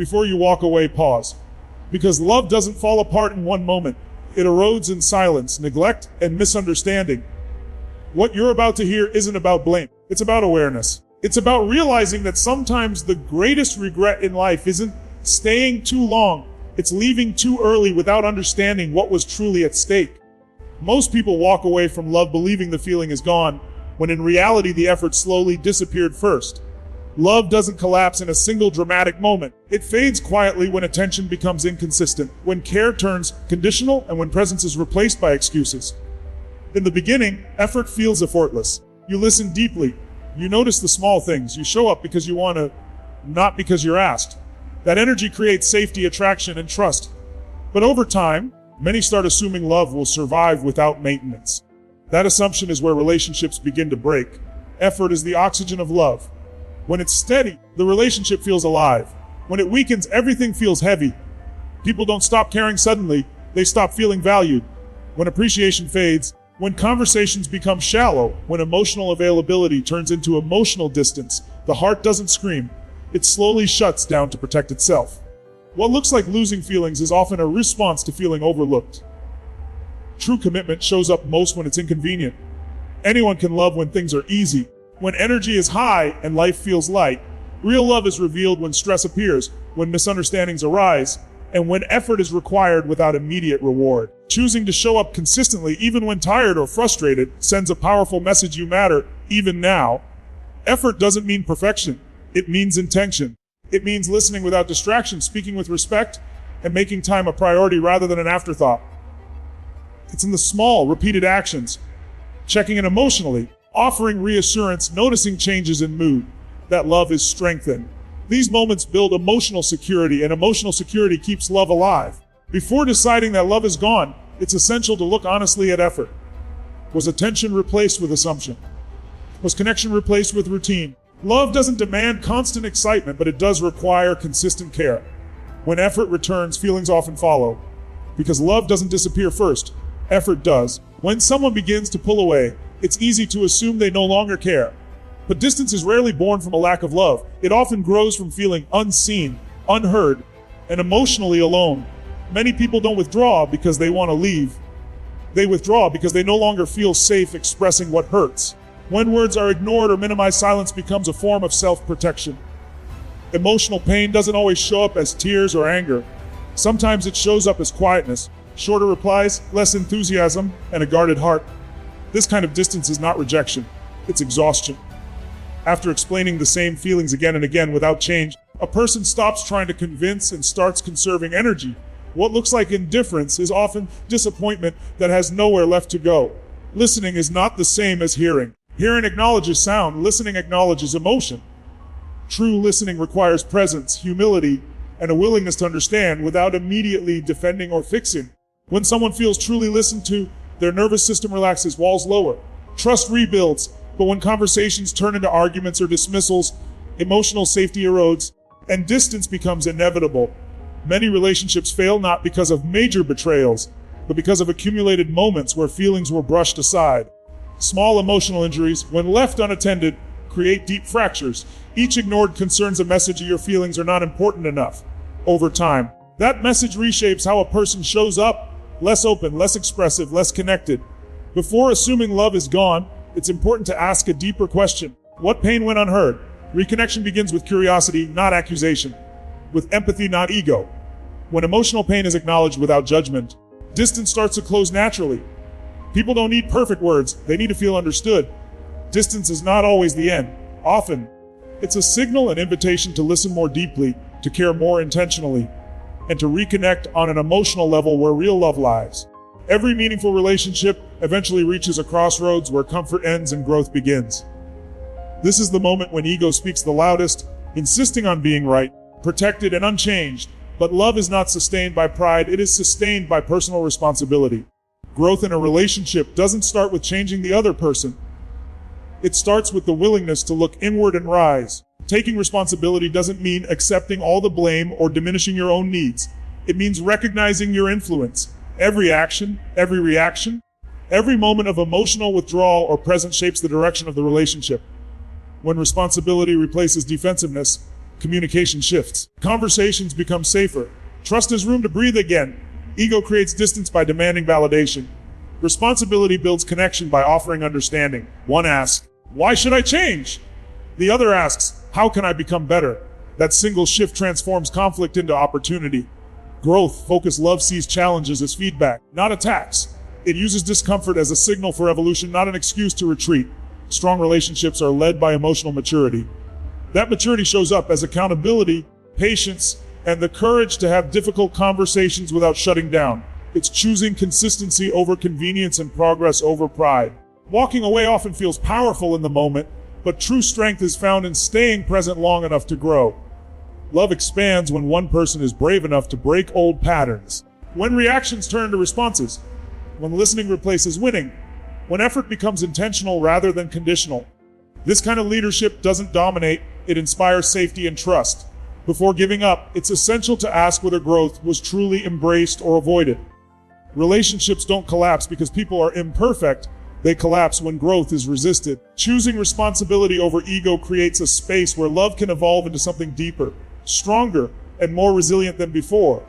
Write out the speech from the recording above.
Before you walk away, pause. Because love doesn't fall apart in one moment. It erodes in silence, neglect, and misunderstanding. What you're about to hear isn't about blame. It's about awareness. It's about realizing that sometimes the greatest regret in life isn't staying too long. It's leaving too early without understanding what was truly at stake. Most people walk away from love believing the feeling is gone, when in reality the effort slowly disappeared first. Love doesn't collapse in a single dramatic moment. It fades quietly when attention becomes inconsistent, when care turns conditional, and when presence is replaced by excuses. In the beginning, effort feels effortless. You listen deeply. You notice the small things. You show up because you want to, not because you're asked. That energy creates safety, attraction, and trust. But over time, many start assuming love will survive without maintenance. That assumption is where relationships begin to break. Effort is the oxygen of love. When it's steady, the relationship feels alive. When it weakens, everything feels heavy. People don't stop caring suddenly, they stop feeling valued. When appreciation fades, when conversations become shallow, when emotional availability turns into emotional distance, the heart doesn't scream. It slowly shuts down to protect itself. What looks like losing feelings is often a response to feeling overlooked. True commitment shows up most when it's inconvenient. Anyone can love when things are easy. When energy is high and life feels light. Real love is revealed when stress appears, when misunderstandings arise, and when effort is required without immediate reward. Choosing to show up consistently, even when tired or frustrated, sends a powerful message: you matter, even now. Effort doesn't mean perfection. It means intention. It means listening without distraction, speaking with respect, and making time a priority rather than an afterthought. It's in the small, repeated actions, checking in emotionally, offering reassurance, noticing changes in mood, that love is strengthened. These moments build emotional security, and emotional security keeps love alive. Before deciding that love is gone, it's essential to look honestly at effort. Was attention replaced with assumption? Was connection replaced with routine? Love doesn't demand constant excitement, but it does require consistent care. When effort returns, feelings often follow. Because love doesn't disappear first, effort does. When someone begins to pull away, it's easy to assume they no longer care. But distance is rarely born from a lack of love. It often grows from feeling unseen, unheard, and emotionally alone. Many people don't withdraw because they want to leave. They withdraw because they no longer feel safe expressing what hurts. When words are ignored or minimized, silence becomes a form of self-protection. Emotional pain doesn't always show up as tears or anger. Sometimes it shows up as quietness, shorter replies, less enthusiasm, and a guarded heart. This kind of distance is not rejection, it's exhaustion. After explaining the same feelings again and again without change, a person stops trying to convince and starts conserving energy. What looks like indifference is often disappointment that has nowhere left to go. Listening is not the same as hearing. Hearing acknowledges sound, listening acknowledges emotion. True listening requires presence, humility, and a willingness to understand without immediately defending or fixing. When someone feels truly listened to, their nervous system relaxes, walls lower, trust rebuilds. But when conversations turn into arguments or dismissals, emotional safety erodes, and distance becomes inevitable. Many relationships fail not because of major betrayals, but because of accumulated moments where feelings were brushed aside. Small emotional injuries, when left unattended, create deep fractures. Each ignored concern is a message that your feelings are not important enough. Over time, that message reshapes how a person shows up. Less open, less expressive, less connected. Before assuming love is gone, it's important to ask a deeper question. What pain went unheard? Reconnection begins with curiosity, not accusation. With empathy, not ego. When emotional pain is acknowledged without judgment, distance starts to close naturally. People don't need perfect words, they need to feel understood. Distance is not always the end. Often, it's a signal, an invitation to listen more deeply, to care more intentionally, and to reconnect on an emotional level where real love lies. Every meaningful relationship eventually reaches a crossroads where comfort ends and growth begins. This is the moment when ego speaks the loudest, insisting on being right, protected, and unchanged. But love is not sustained by pride, it is sustained by personal responsibility. Growth in a relationship doesn't start with changing the other person. It starts with the willingness to look inward and rise. Taking responsibility doesn't mean accepting all the blame or diminishing your own needs. It means recognizing your influence. Every action, every reaction, every moment of emotional withdrawal or presence shapes the direction of the relationship. When responsibility replaces defensiveness, Communication shifts. Conversations become safer. Trust has room to breathe again. Ego creates distance by demanding validation. Responsibility builds connection by offering understanding. One asks, "Why should I change?" The other asks, "How can I become better?" That single shift transforms conflict into opportunity. Growth-focused love sees challenges as feedback, not attacks. It uses discomfort as a signal for evolution, not an excuse to retreat. Strong relationships are led by emotional maturity. That maturity shows up as accountability, patience, and the courage to have difficult conversations without shutting down. It's choosing consistency over convenience and progress over pride. Walking away often feels powerful in the moment, but true strength is found in staying present long enough to grow. Love expands when one person is brave enough to break old patterns. When reactions turn to responses. When listening replaces winning. When effort becomes intentional rather than conditional. This kind of leadership doesn't dominate, it inspires safety and trust. Before giving up, it's essential to ask whether growth was truly embraced or avoided. Relationships don't collapse because people are imperfect. They collapse when growth is resisted. Choosing responsibility over ego creates a space where love can evolve into something deeper, stronger, and more resilient than before.